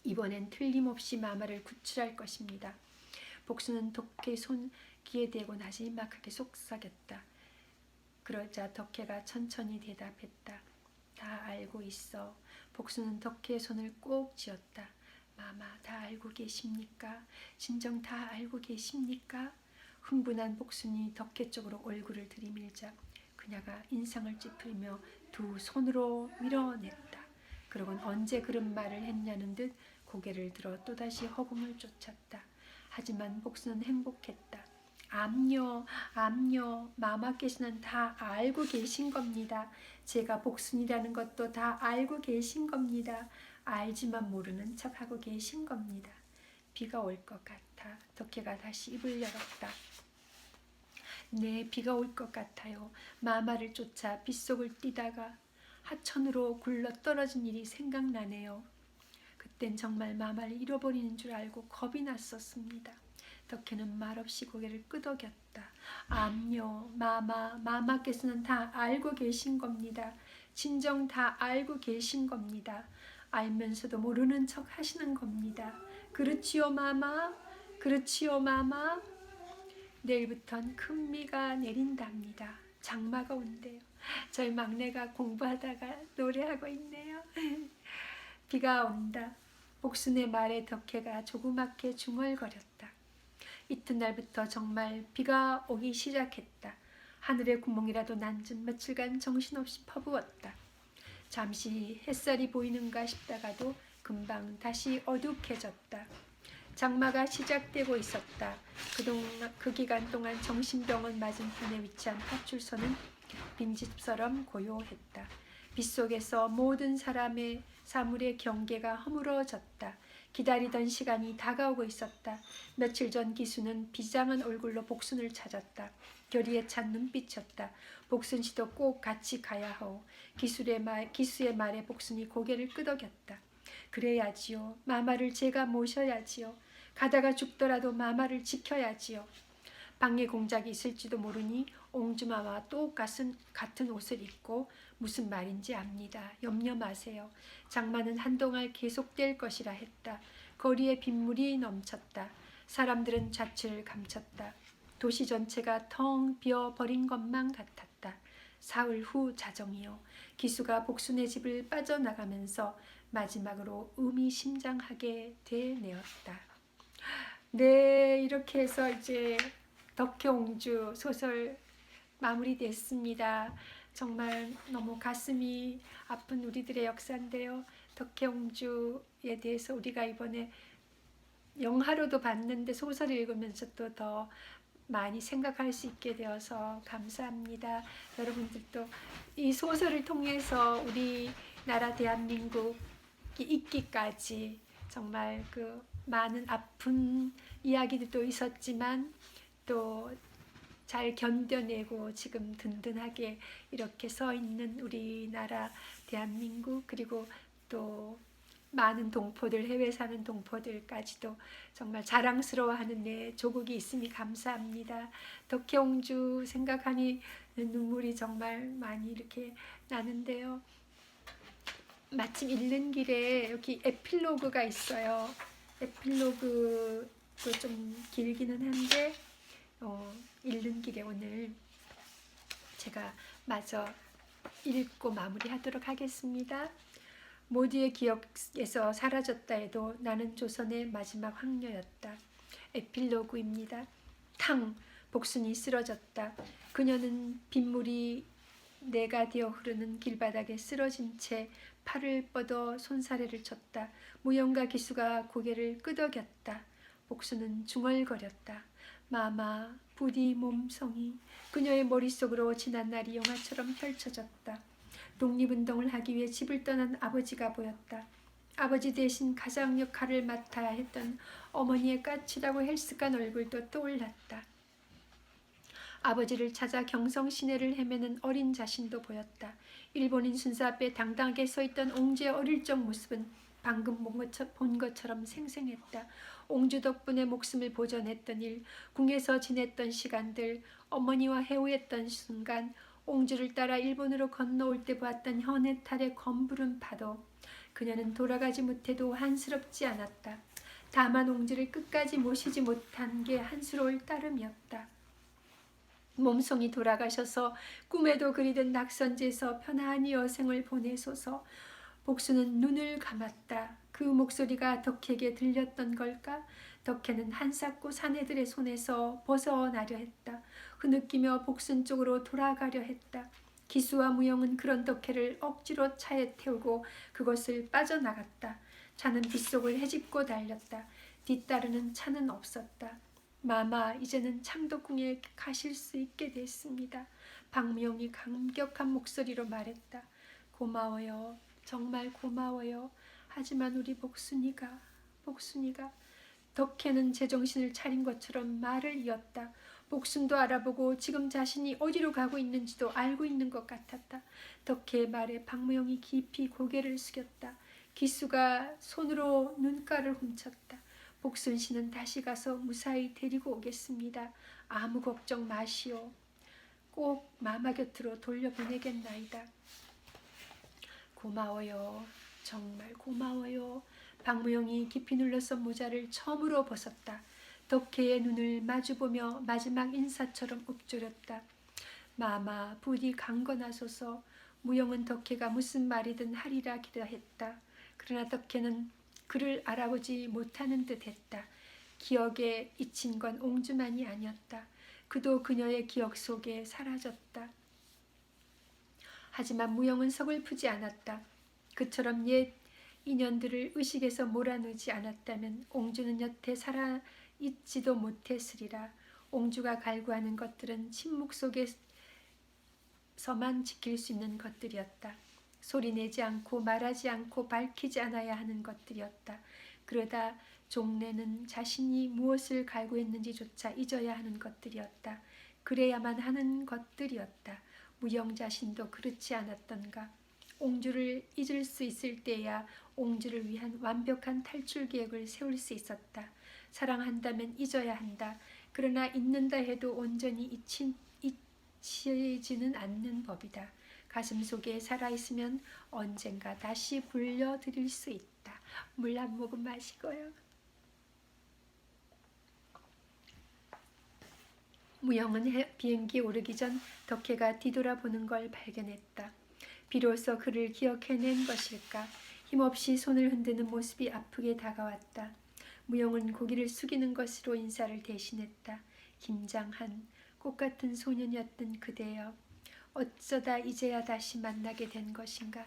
이번엔 틀림없이 마마를 구출할 것입니다. 복수는 덕혜의 손 귀에 대고 나지막하게 속삭였다. 그러자 덕혜가 천천히 대답했다. 다 알고 있어. 복수는 덕혜의 손을 꼭 쥐었다. 마마, 다 알고 계십니까? 진정 다 알고 계십니까? 흥분한 복순이 덕혜 쪽으로 얼굴을 들이밀자 그녀가 인상을 찌푸리며 두 손으로 밀어냈다. 그러곤 언제 그런 말을 했냐는 듯 고개를 들어 또다시 허공을 쫓았다. 하지만 복수는 행복했다. 암요, 암요, 마마께서는 다 알고 계신 겁니다. 제가 복순이라는 것도 다 알고 계신 겁니다. 알지만 모르는 척하고 계신 겁니다. 비가 올 것 같아. 덕혜가 다시 입을 열었다. 네, 비가 올 것 같아요. 마마를 쫓아 빗속을 뛰다가 하천으로 굴러 떨어진 일이 생각나네요. 그땐 정말 마마를 잃어버리는 줄 알고 겁이 났었습니다. 덕혜는 말없이 고개를 끄덕였다. 암요, 마마께서는 다 알고 계신 겁니다. 진정 다 알고 계신 겁니다. 알면서도 모르는 척 하시는 겁니다. 그렇지요, 마마? 그렇지요, 마마? 내일부턴 큰 비가 내린답니다. 장마가 온대요. 저희 막내가 공부하다가 노래하고 있네요. 비가 온다. 복순의 말에 덕혜가 조그맣게 중얼거렸다. 이튿날부터 정말 비가 오기 시작했다. 하늘에 구멍이라도 난 듯 며칠간 정신없이 퍼부었다. 잠시 햇살이 보이는가 싶다가도 금방 다시 어둑해졌다. 장마가 시작되고 있었다. 그 기간 동안 정신병원 맞은편에 위치한 파출소는 빈집처럼 고요했다. 빗속에서 모든 사물의 경계가 허물어졌다. 기다리던 시간이 다가오고 있었다. 며칠 전 기수는 비장한 얼굴로 복순을 찾았다. 결의에 찬 눈빛이었다. 복순 씨도 꼭 같이 가야 하오. 기수의 말에 복순이 고개를 끄덕였다. 그래야지요. 마마를 제가 모셔야지요. 가다가 죽더라도 마마를 지켜야지요. 방해 공작이 있을지도 모르니 옹주마와 똑같은 옷을 입고 무슨 말인지 압니다. 염려 마세요. 장마는 한동안 계속될 것이라 했다. 거리에 빗물이 넘쳤다. 사람들은 좌측을 감췄다. 도시 전체가 텅 비어버린 것만 같았다. 사흘 후 자정이요. 기수가 복순의 집을 빠져나가면서 마지막으로 의미심장하게 되뇌었다. 네, 이렇게 해서 이제 덕혜옹주 소설 마무리됐습니다. 정말 너무 가슴이 아픈 우리들의 역사인데요. 덕혜옹주에 대해서 우리가 이번에 영화로도 봤는데 소설을 읽으면서 또 더 많이 생각할 수 있게 되어서 감사합니다. 여러분들도 이 소설을 통해서 우리나라 대한민국이 있기까지 정말 그 많은 아픈 이야기들도 있었지만 또 잘 견뎌내고 지금 든든하게 이렇게 서 있는 우리나라 대한민국, 그리고 또 많은 동포들, 해외 사는 동포들까지도 정말 자랑스러워하는 내 조국이 있으니 감사합니다. 덕혜옹주 생각하니 눈물이 정말 많이 이렇게 나는데요. 마침 읽는 길에 여기 에필로그가 있어요. 에필로그도 좀 길기는 한데 읽는 길에 오늘 제가 마저 읽고 마무리하도록 하겠습니다. 모두의 기억에서 사라졌다 해도 나는 조선의 마지막 황녀였다. 에필로그입니다. 탕! 복순이 쓰러졌다. 그녀는 빗물이 내가 되어 흐르는 길바닥에 쓰러진 채 팔을 뻗어 손사래를 쳤다. 무영과 기수가 고개를 끄덕였다. 복수는 중얼거렸다. 마마, 부디 몸성이. 그녀의 머릿속으로 지난 날이 영화처럼 펼쳐졌다. 독립운동을 하기 위해 집을 떠난 아버지가 보였다. 아버지 대신 가장 역할을 맡아야 했던 어머니의 까칠하고 헬쓱한 얼굴도 떠올랐다. 아버지를 찾아 경성 시내를 헤매는 어린 자신도 보였다. 일본인 순사 앞에 당당하게 서있던 옹주의 어릴 적 모습은 방금 본 것처럼 생생했다. 옹주 덕분에 목숨을 보존했던 일, 궁에서 지냈던 시간들, 어머니와 해우했던 순간, 옹주를 따라 일본으로 건너올 때 보았던 현해탈의 검부른 파도. 그녀는 돌아가지 못해도 한스럽지 않았다. 다만 옹주를 끝까지 모시지 못한 게 한스러울 따름이었다. 몸송이 돌아가셔서 꿈에도 그리던 낙선지에서 편안히 여생을 보내소서. 복수는 눈을 감았다. 그 목소리가 덕혜에게 들렸던 걸까? 덕혜는 한사코 사내들의 손에서 벗어나려 했다. 흐느끼며 복순 쪽으로 돌아가려 했다. 기수와 무영은 그런 덕혜를 억지로 차에 태우고 그것을 빠져나갔다. 차는 빗속을 헤집고 달렸다. 뒤따르는 차는 없었다. 마마, 이제는 창덕궁에 가실 수 있게 됐습니다. 박무영이 감격한 목소리로 말했다. 고마워요. 정말 고마워요. 하지만 우리 복순이가 덕혜는 제정신을 차린 것처럼 말을 이었다. 복순도 알아보고 지금 자신이 어디로 가고 있는지도 알고 있는 것 같았다. 덕혜의 말에 박무영이 깊이 고개를 숙였다. 기수가 손으로 눈가를 훔쳤다. 복순 씨는 다시 가서 무사히 데리고 오겠습니다. 아무 걱정 마시오. 꼭 마마 곁으로 돌려보내겠나이다. 고마워요. 정말 고마워요. 박무영이 깊이 눌러선 모자를 처음으로 벗었다. 덕혜의 눈을 마주보며 마지막 인사처럼 읊조렸다. 마마, 부디 강건하소서. 무영은 덕혜가 무슨 말이든 하리라 기대했다. 그러나 덕혜는 그를 알아보지 못하는 듯했다. 기억에 잊힌 건 옹주만이 아니었다. 그도 그녀의 기억 속에 사라졌다. 하지만 무영은 서글프지 않았다. 그처럼 옛 인연들을 의식에서 몰아넣지 않았다면 옹주는 여태 살아있지도 못했으리라. 옹주가 갈구하는 것들은 침묵 속에서만 지킬 수 있는 것들이었다. 소리내지 않고 말하지 않고 밝히지 않아야 하는 것들이었다. 그러다 종래는 자신이 무엇을 갈구했는지조차 잊어야 하는 것들이었다. 그래야만 하는 것들이었다. 무영 자신도 그렇지 않았던가. 옹주를 잊을 수 있을 때야 옹주를 위한 완벽한 탈출 계획을 세울 수 있었다. 사랑한다면 잊어야 한다. 그러나 잊는다 해도 온전히 잊히지는 않는 법이다. 가슴 속에 살아있으면 언젠가 다시 불려드릴 수 있다. 물 한 모금 마시고요. 무영은 비행기에 오르기 전 덕혜가 뒤돌아보는 걸 발견했다. 비로소 그를 기억해낸 것일까. 힘없이 손을 흔드는 모습이 아프게 다가왔다. 무영은 고개를 숙이는 것으로 인사를 대신했다. 김장한, 꽃같은 소년이었던 그대여. 어쩌다 이제야 다시 만나게 된 것인가.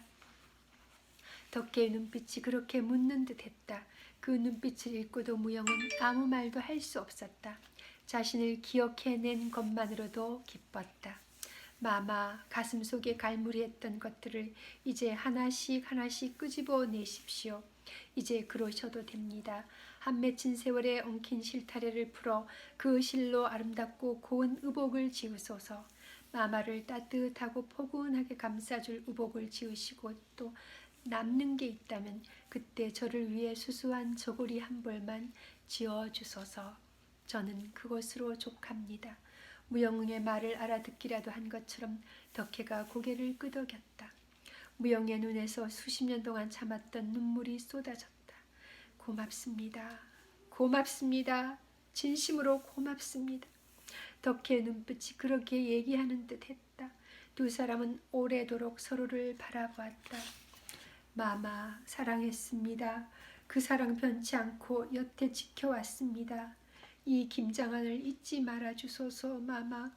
덕혜의 눈빛이 그렇게 묻는 듯했다. 그 눈빛을 읽고도 무영은 아무 말도 할 수 없었다. 자신을 기억해낸 것만으로도 기뻤다. 마마, 가슴 속에 갈무리했던 것들을 이제 하나씩 하나씩 끄집어 내십시오. 이제 그러셔도 됩니다. 한 맺힌 세월에 엉킨 실타래를 풀어 그 실로 아름답고 고운 의복을 지으소서. 마마를 따뜻하고 포근하게 감싸줄 의복을 지으시고 또 남는 게 있다면 그때 저를 위해 수수한 저고리 한 벌만 지어주소서. 저는 그것으로 족합니다. 무영의 말을 알아듣기라도 한 것처럼 덕혜가 고개를 끄덕였다. 무영의 눈에서 수십 년 동안 참았던 눈물이 쏟아졌다. 고맙습니다. 고맙습니다. 진심으로 고맙습니다. 덕혜의 눈빛이 그렇게 얘기하는 듯했다. 두 사람은 오래도록 서로를 바라보았다. 마마, 사랑했습니다. 그 사랑 변치 않고 여태 지켜왔습니다. 이 김장한을 잊지 말아주소서. 마마.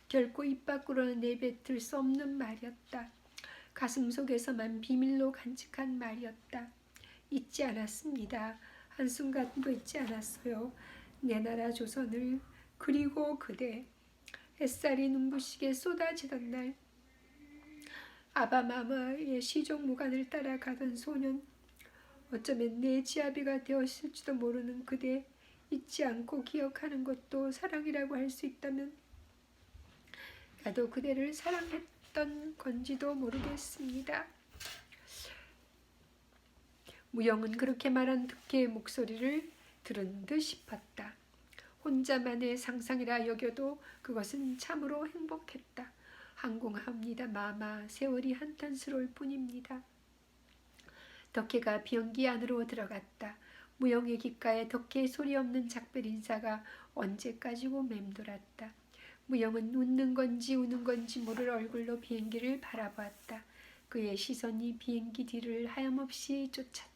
결코 입 밖으로는 내뱉을 수 없는 말이었다. 가슴 속에서만 비밀로 간직한 말이었다. 잊지 않았습니다. 한순간도 잊지 않았어요. 내 나라 조선을. 그리고 그대. 햇살이 눈부시게 쏟아지던 날 아바마마의 시종무관을 따라가던 소년. 어쩌면 내 지아비가 되었을지도 모르는 그대. 잊지 않고 기억하는 것도 사랑이라고 할 수 있다면 나도 그대를 사랑했던 건지도 모르겠습니다. 무영은 그렇게 말한 덕혜의 목소리를 들은 듯 싶었다. 혼자만의 상상이라 여겨도 그것은 참으로 행복했다. 항공합니다. 마마. 세월이 한탄스러울 뿐입니다. 덕혜가 비행기 안으로 들어갔다. 무영의 귓가에 덕혜의 소리 없는 작별 인사가 언제까지고 맴돌았다. 무영은 웃는 건지 우는 건지 모를 얼굴로 비행기를 바라보았다. 그의 시선이 비행기 뒤를 하염없이 쫓았다.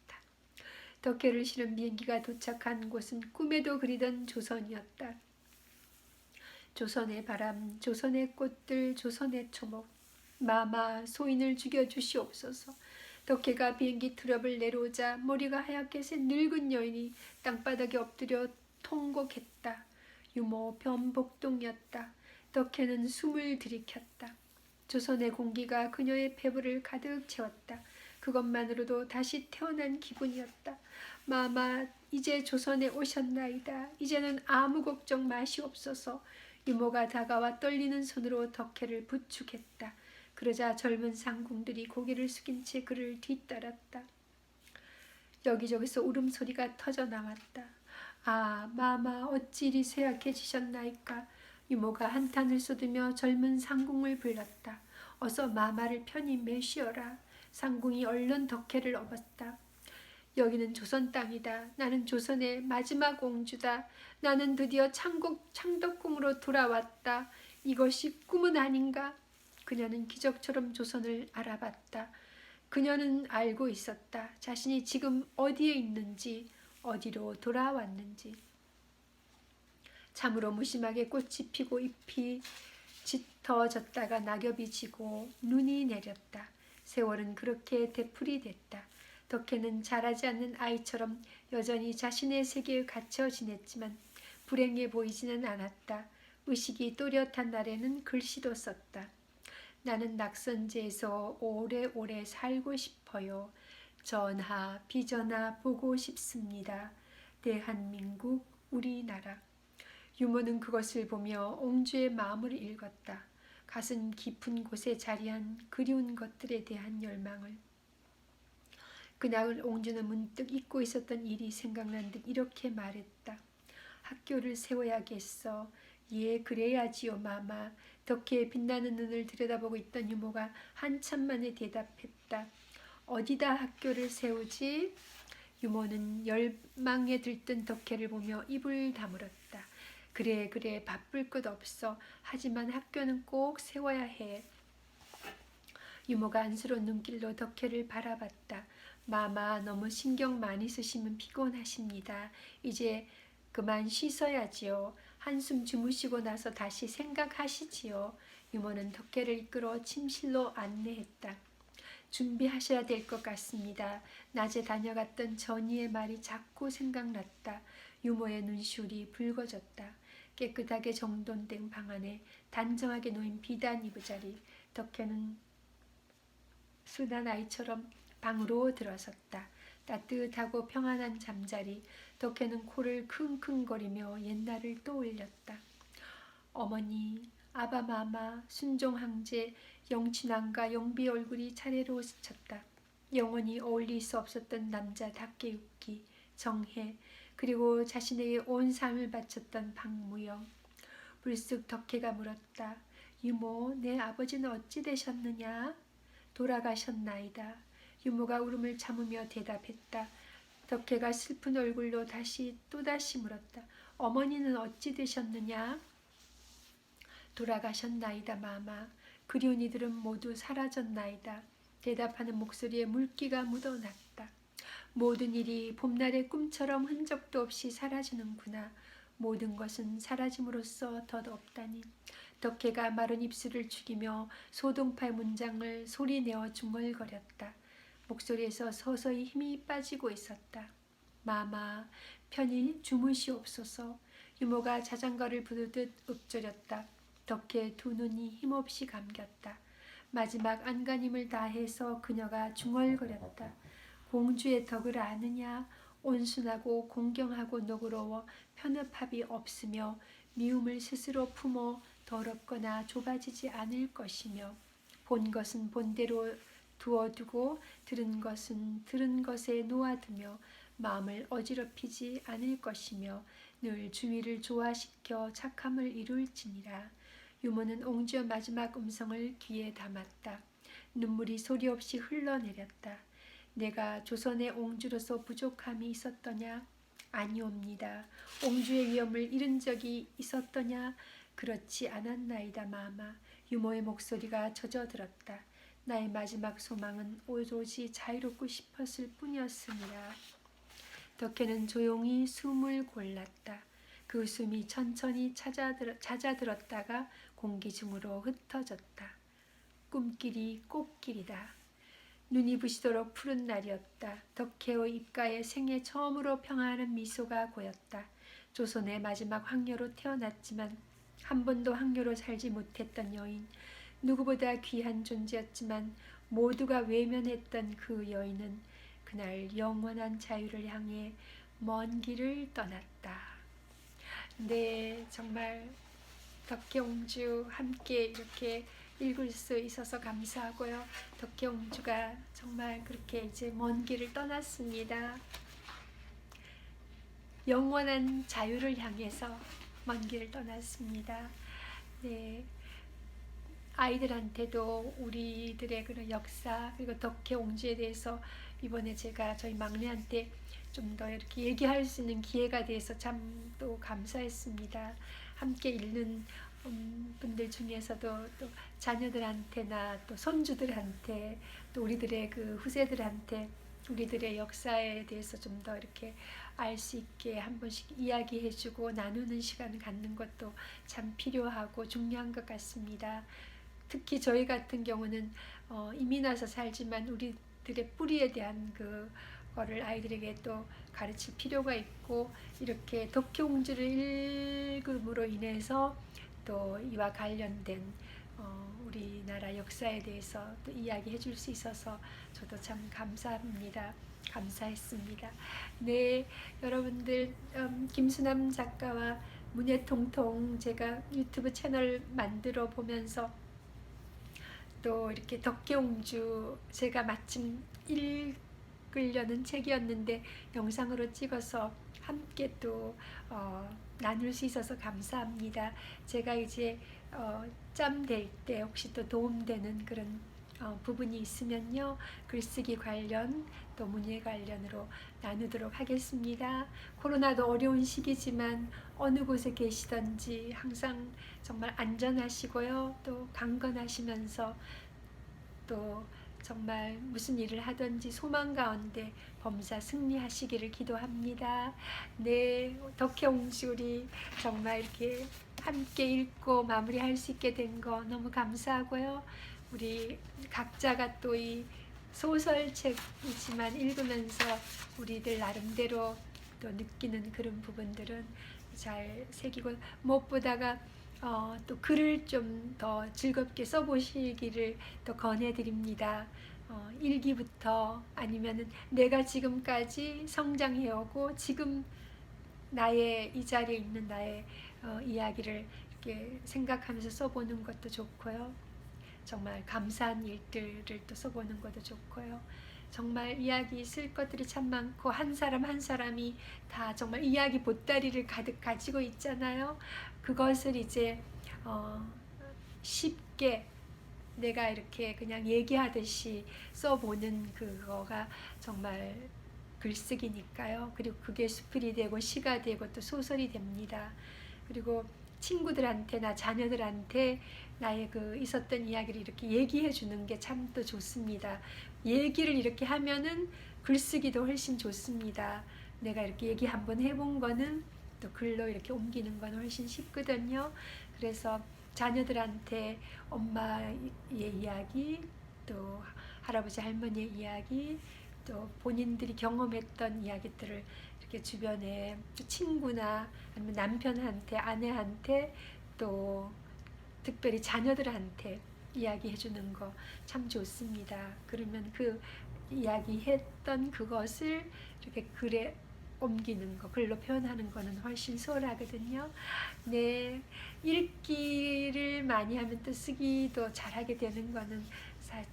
덕혜를 실은 비행기가 도착한 곳은 꿈에도 그리던 조선이었다. 조선의 바람, 조선의 꽃들, 조선의 초목. 마마 소인을 죽여주시옵소서. 덕혜가 비행기 트럭을 내려오자 머리가 하얗게 센 늙은 여인이 땅바닥에 엎드려 통곡했다. 유모 변복동이었다. 덕혜는 숨을 들이켰다. 조선의 공기가 그녀의 폐부를 가득 채웠다. 그것만으로도 다시 태어난 기분이었다. 마마, 이제 조선에 오셨나이다. 이제는 아무 걱정 마시옵소서. 유모가 다가와 떨리는 손으로 덕혜를 부축했다. 그러자 젊은 상궁들이 고개를 숙인 채 그를 뒤따랐다. 여기저기서 울음소리가 터져 나왔다. 아, 마마, 어찌 이리 쇠약해지셨나이까. 유모가 한탄을 쏟으며 젊은 상궁을 불렀다. 어서 마마를 편히 매시어라. 상궁이 얼른 덕혜를 업었다. 여기는 조선 땅이다. 나는 조선의 마지막 옹주다. 나는 드디어 창덕궁으로 돌아왔다. 이것이 꿈은 아닌가? 그녀는 기적처럼 조선을 알아봤다. 그녀는 알고 있었다. 자신이 지금 어디에 있는지, 어디로 돌아왔는지. 참으로 무심하게 꽃이 피고 잎이 짙어졌다가 낙엽이 지고 눈이 내렸다. 세월은 그렇게 되풀이됐다. 덕혜는 자라지 않는 아이처럼 여전히 자신의 세계에 갇혀 지냈지만 불행해 보이지는 않았다. 의식이 또렷한 날에는 글씨도 썼다. 나는 낙선지에서 오래오래 살고 싶어요. 전하, 비전하 보고 싶습니다. 대한민국, 우리나라. 유모는 그것을 보며 옹주의 마음을 읽었다. 가슴 깊은 곳에 자리한 그리운 것들에 대한 열망을. 그날 옹주는 문득 잊고 있었던 일이 생각난 듯 이렇게 말했다. 학교를 세워야겠어. 예, 그래야지요, 마마. 덕혜의 빛나는 눈을 들여다보고 있던 유모가 한참 만에 대답했다. 어디다 학교를 세우지? 유모는 열망에 들뜬 덕혜를 보며 입을 다물었다. 그래, 바쁠 것 없어. 하지만 학교는 꼭 세워야 해. 유모가 안쓰러운 눈길로 덕혜를 바라봤다. 마마, 너무 신경 많이 쓰시면 피곤하십니다. 이제 그만 쉬셔야지요. 한숨 주무시고 나서 다시 생각하시지요. 유모는 덕혜를 이끌어 침실로 안내했다. 준비하셔야 될 것 같습니다. 낮에 다녀갔던 전이의 말이 자꾸 생각났다. 유모의 눈시울이 붉어졌다. 깨끗하게 정돈된 방 안에 단정하게 놓인 비단 이부자리. 덕혜는 순한 아이처럼 방으로 들어섰다. 따뜻하고 평안한 잠자리. 덕혜는 코를 킁킁거리며 옛날을 떠올렸다. 어머니, 아바마마, 순종항제, 영친왕과 영비 얼굴이 차례로 스쳤다. 영원히 어울릴 수 없었던 남자 닭개육기, 정혜, 그리고 자신에게 온 삶을 바쳤던 박무영. 불쑥 덕혜가 물었다. 유모, 내 아버지는 어찌 되셨느냐? 돌아가셨나이다. 유모가 울음을 참으며 대답했다. 덕혜가 슬픈 얼굴로 또다시 물었다. 어머니는 어찌 되셨느냐? 돌아가셨나이다, 마마. 그리운 이들은 모두 사라졌나이다. 대답하는 목소리에 물기가 묻어났다. 모든 일이 봄날의 꿈처럼 흔적도 없이 사라지는구나. 모든 것은 사라짐으로써 덧없다니. 덕혜가 마른 입술을 죽이며 소동팔 문장을 소리내어 중얼거렸다. 목소리에서 서서히 힘이 빠지고 있었다. 마마, 편히 주무시옵소서. 유모가 자장가를 부르듯 읊조렸다. 덕혜의 두 눈이 힘없이 감겼다. 마지막 안간힘을 다해서 그녀가 중얼거렸다. 공주의 덕을 아느냐? 온순하고 공경하고 너그러워 편협함이 없으며 미움을 스스로 품어 더럽거나 좁아지지 않을 것이며 본 것은 본대로 두어두고 들은 것은 들은 것에 놓아두며 마음을 어지럽히지 않을 것이며 늘 주위를 조화시켜 착함을 이룰지니라. 유모는 옹주의 마지막 음성을 귀에 담았다. 눈물이 소리 없이 흘러내렸다. 내가 조선의 옹주로서 부족함이 있었더냐? 아니옵니다. 옹주의 위엄을 잃은 적이 있었더냐? 그렇지 않았나이다, 마마. 유모의 목소리가 젖어들었다. 나의 마지막 소망은 오로지 자유롭고 싶었을 뿐이었으니라. 덕혜는 조용히 숨을 골랐다. 그 숨이 천천히 잦아들었다가 공기 중으로 흩어졌다. 꿈길이 꽃길이다. 눈이 부시도록 푸른 날이었다. 덕혜의 입가에 생애 처음으로 평안한 미소가 고였다. 조선의 마지막 황녀로 태어났지만 한 번도 황녀로 살지 못했던 여인. 누구보다 귀한 존재였지만 모두가 외면했던 그 여인은 그날 영원한 자유를 향해 먼 길을 떠났다. 네, 정말 덕혜옹주 함께 이렇게 읽을 수 있어서 감사하고요. 덕혜옹주가 정말 그렇게 이제 먼 길을 떠났습니다. 영원한 자유를 향해서 먼 길을 떠났습니다. 네, 아이들한테도 우리들의 그런 역사 그리고 덕혜옹주에 대해서 이번에 제가 저희 막내한테 좀 더 이렇게 얘기할 수 있는 기회가 돼서 참 또 감사했습니다. 함께 읽는 분들 중에서도 또 자녀들한테나 또 손주들한테 또 우리들의 그 후세들한테 우리들의 역사에 대해서 좀 더 이렇게 알 수 있게 한 번씩 이야기해주고 나누는 시간을 갖는 것도 참 필요하고 중요한 것 같습니다. 특히 저희 같은 경우는 이민 와서 살지만 우리들의 뿌리에 대한 그거를 아이들에게 또 가르칠 필요가 있고 이렇게 덕혜옹주를 읽음으로 인해서 또 이와 관련된 우리나라 역사에 대해서 또 이야기해 줄 수 있어서 저도 참 감사합니다. 감사했습니다. 네, 여러분들 김수남 작가와 문예통통 제가 유튜브 채널 만들어 보면서 또 이렇게 덕혜옹주 제가 마침 읽으려는 책이었는데 영상으로 찍어서 함께 또 나눌 수 있어서 감사합니다. 제가 이제 짬 될 때 혹시 또 도움되는 그런 부분이 있으면요 글쓰기 관련 또 문예 관련으로 나누도록 하겠습니다. 코로나도 어려운 시기지만 어느 곳에 계시던지 항상 정말 안전하시고요 또 강건하시면서 또 정말 무슨 일을 하든지 소망 가운데 범사 승리하시기를 기도합니다. 네, 덕혜옹주 우리 정말 이렇게 함께 읽고 마무리할 수 있게 된 거 너무 감사하고요. 우리 각자가 또 이 소설책이지만 읽으면서 우리들 나름대로 또 느끼는 그런 부분들은 잘 새기고 무엇보다가 또 글을 좀 더 즐겁게 써보시기를 또 권해드립니다. 일기부터 아니면은 내가 지금까지 성장해오고 지금 나의 이 자리에 있는 나의 이야기를 이렇게 생각하면서 써보는 것도 좋고요. 정말 감사한 일들을 또 써보는 것도 좋고요. 정말 이야기 쓸 것들이 참 많고 한 사람 한 사람이 다 정말 이야기 보따리를 가득 가지고 있잖아요. 그것을 이제 쉽게 내가 이렇게 그냥 얘기하듯이 써보는 그거가 정말 글쓰기니까요. 그리고 그게 수필이 되고 시가 되고 또 소설이 됩니다. 그리고 친구들한테나 자녀들한테 나의 그 있었던 이야기를 이렇게 얘기해 주는 게 참 또 좋습니다. 얘기를 이렇게 하면은 글쓰기도 훨씬 좋습니다. 내가 이렇게 얘기 한번 해본 거는 또 글로 이렇게 옮기는 건 훨씬 쉽거든요. 그래서 자녀들한테 엄마의 이야기, 또 할아버지 할머니의 이야기, 또 본인들이 경험했던 이야기들을 이렇게 주변에 친구나 아니면 남편한테, 아내한테 또 특별히 자녀들한테 이야기해 주는 거 참 좋습니다. 그러면 그 이야기했던 그것을 이렇게 글에 옮기는 거, 글로 표현하는 거는 훨씬 수월하거든요. 네, 읽기를 많이 하면 또 쓰기도 잘하게 되는 거는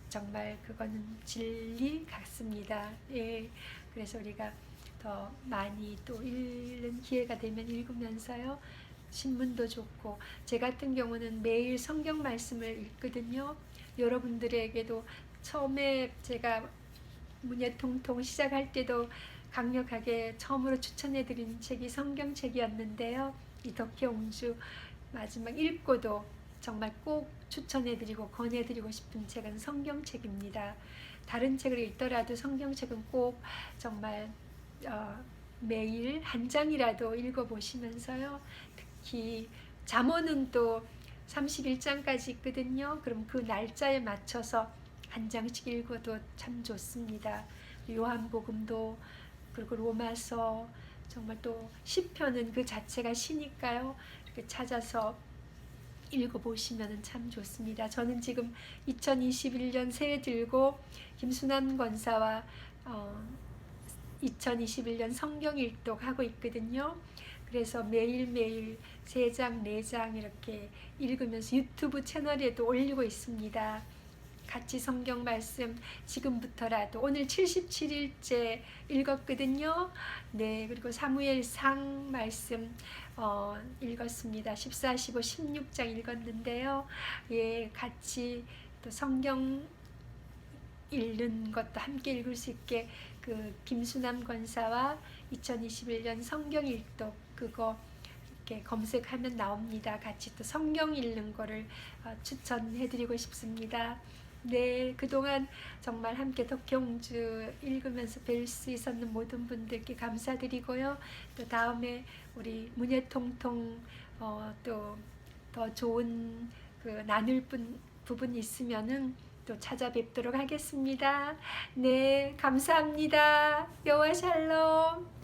정말 그거는 진리 같습니다. 예, 그래서 우리가 더 많이 또 읽는 기회가 되면 읽으면서요. 신문도 좋고 제 같은 경우는 매일 성경 말씀을 읽거든요. 여러분들에게도 처음에 제가 문예통통 시작할 때도 강력하게 처음으로 추천해드린 책이 성경책이었는데요. 이 덕혜옹주 마지막 읽고도 정말 꼭 추천해드리고 권해드리고 싶은 책은 성경책입니다. 다른 책을 읽더라도 성경책은 꼭 정말 매일 한 장이라도 읽어보시면서요. 특히 잠언은 또 31장까지 있거든요. 그럼 그 날짜에 맞춰서 한 장씩 읽어도 참 좋습니다. 요한복음도 그리고 로마서 정말 또 시편은 그 자체가 시니까요. 이렇게 찾아서 읽어보시면 참 좋습니다. 저는 지금 2021년 새해 들고 김순환 권사와 2021년 성경 일독 하고 있거든요. 그래서 매일매일 3장, 4장 이렇게 읽으면서 유튜브 채널에도 올리고 있습니다. 같이 성경 말씀 지금부터라도 오늘 77일째 읽었거든요. 네, 그리고 사무엘상 말씀 읽었습니다. 14, 15, 16장 읽었는데요. 예, 같이 또 성경 읽는 것도 함께 읽을 수 있게 그 김수남 권사와 2021년 성경 일독 그거 이렇게 검색하면 나옵니다. 같이 또 성경 읽는 거를 추천해드리고 싶습니다. 네, 그동안 정말 함께 덕경주 읽으면서 뵐 수 있었는 모든 분들께 감사드리고요. 또 다음에 우리 문예통통 또 더 좋은 그 나눌 부분 있으면은 또 찾아뵙도록 하겠습니다. 네, 감사합니다. 여호와 샬롬.